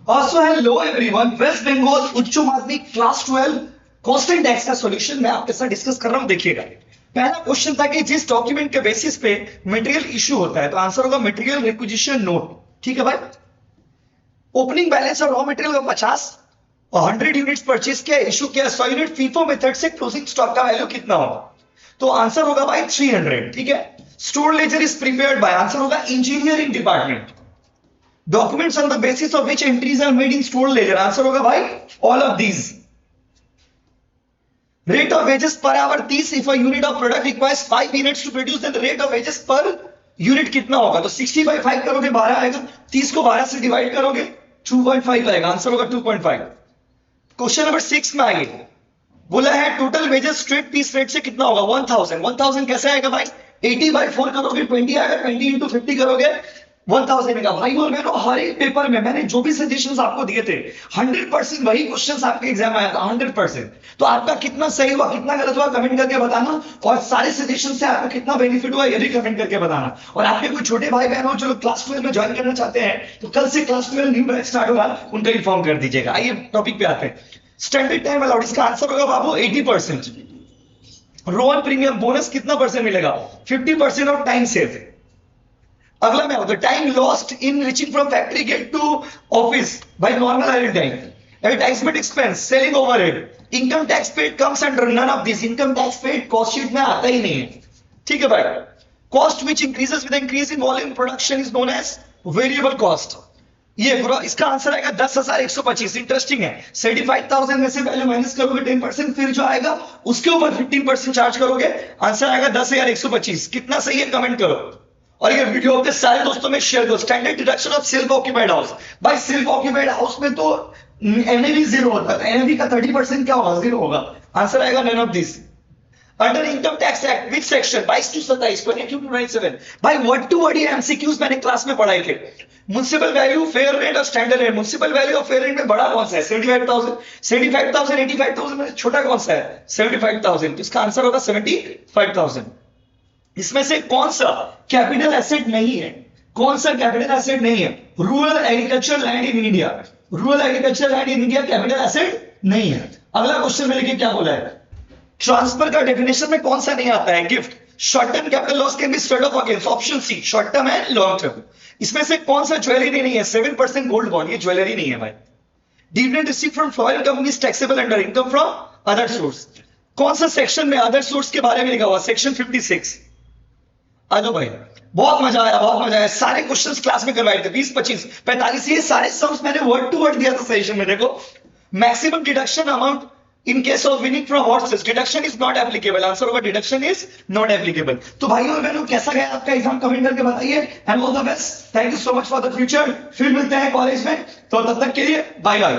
Also, hello everyone. West Bengal उच्च माध्यमिक class 12 constant tax का सॉल्यूशन मैं आपके साथ डिस्कस कर रहा हूं। देखिएगा, पहला क्वेश्चन था कि जिस डॉक्यूमेंट के बेसिस पे मटेरियल इशू होता है, तो आंसर होगा मटेरियल रिक्विजिशन नोट। ठीक है भाई। ओपनिंग बैलेंस और रॉ मटेरियल का 50 और 100 यूनिट्स परचेज किया, इशू किया 100 यूनिट, फीफो मेथड से क्लोजिंग स्टॉक का वैल्यू कितना होगा? तो आंसर होगा भाई 300। ठीक है। Store ledger is prepared by, answer होगा engineering department. Documents on the basis of which entries are made in store ledger, answer होगा भाई all of these. Rate of wages per hour 30, if a unit of product requires 5 units to produce, then the rate of wages per unit कितना होगा? तो 60 by 5 करोगे 12 आएगा, 30 को 12 से divide करोगे 2.5 आएगा, आंसर होगा 2.5। क्वेश्चन नंबर 6 में आइए, बोला है total wages straight piece rate से कितना होगा? 1000 कैसे आएगा भाई? 80 by 4 करोगे 20 आएगा, 20 into 50 करोगे 1000 का। भाई और बहनों, हर एक पेपर में मैंने जो भी सजेशंस आपको दिए थे 100% वही क्वेश्चंस आपके एग्जाम में आया था 100%। तो आपका कितना सही हुआ कितना गलत हुआ कमेंट करके बताना, और सारे सजेशन से आपको कितना बेनिफिट हुआ ये भी कमेंट करके बताना। और आपके कोई छोटे भाई बहन हो जो क्लास 12 में ज्वाइन करना चाहते हैं, तो कल से क्लास 12 न्यू बैच स्टार्ट होगा, उनको इन्फॉर्म कर दीजिएगा। आइए टॉपिक पे आते हैं। स्टैंडर्ड टाइम अलाउड, इसका आंसर होगा बाबू 80%। रोअन प्रीमियम बोनस कितना परसेंट मिलेगा? 50% ऑफ टाइम सेव। अगला मैं होता time lost in reaching from factory gate to office, भाई normal idle time. Advertisement expense, selling overhead, income tax paid comes under none of this. Income tax paid cost sheet में आता ही नहीं है। ठीक है भाई। Cost which increases with increase in volume production is known as variable cost. ये पूरा इसका आंसर आएगा 10,125। इंटरेस्टिंग है। 75,000 में से पहले माइनस करोगे 10%, फिर जो आएगा उसके ऊपर 15% चार्ज करोगे, आंसर आएगा 10,125। कितना सही है कमेंट करो, और ये वीडियो अपने सारे दोस्तों में शेयर करो। Standard deduction of self occupied house, भाई सेल्फ ऑक्यूपाइड हाउस में तो एनएवी जीरो होता है, एनएवी का 30% क्या होगा? जीरो होगा, आंसर आएगा none of this. Under income tax act which section? 22 to 27, 22 to 27। भाई वर्ड टू वर्ड ये एमसीक्यूज मैंने क्लास में पढ़ाए थे। म्युनिसिपल वैल्यू, फेयर रेट और स्टैंडर्ड रेट। म्युनिसिपल वैल्यू और फेयर रेट में बड़ा कौन सा है? 75,000, 75,000, 85,000 में छोटा कौन सा है? 75,000। इसका आंसर होगा 75,000। इसमें से कौन सा कैपिटल एसेट नहीं है? कौन सा कैपिटल एसेट नहीं है? Rural agriculture land in India. Rural agriculture land in India capital asset नहीं है। अगला क्वेश्चन में लिखिए क्या बोला है। ट्रांसफर का डेफिनेशन में कौन सा नहीं आता है? Gift. Short term capital loss can be spread off against, option C short term and long term. इसमें से कौन सा ज्वेलरी नहीं है? 7% गोल्ड बॉन्ड, ये ज्वेलरी नहीं है भाई। Dividend receive from foreign companies taxable under income from other source. कौन सा सेक्शन में अदर सोर्स के बारे में लिखा हुआ? सेक्शन 56। आ जाओ भाई, बहुत मजा आया, बहुत मजा आया। सारे क्वेश्चंस क्लास में करवाए थे 20, 25, 45, ये सारे सम्स मैंने वर्ड टू वर्ड दिया था सेशन में। देखो, maximum deduction amount in case of winning from horses, deduction is not applicable, answer होगा डिडक्शन इज नॉट एप्लीकेबल। तो भाई और बहनों, कैसा गया आपका एग्जाम कमेंट करके बताइए, and all the best. Thank you so much for the future. फिर मिलते हैं कॉलेज में, तो तब तक के लिए बाय बाय।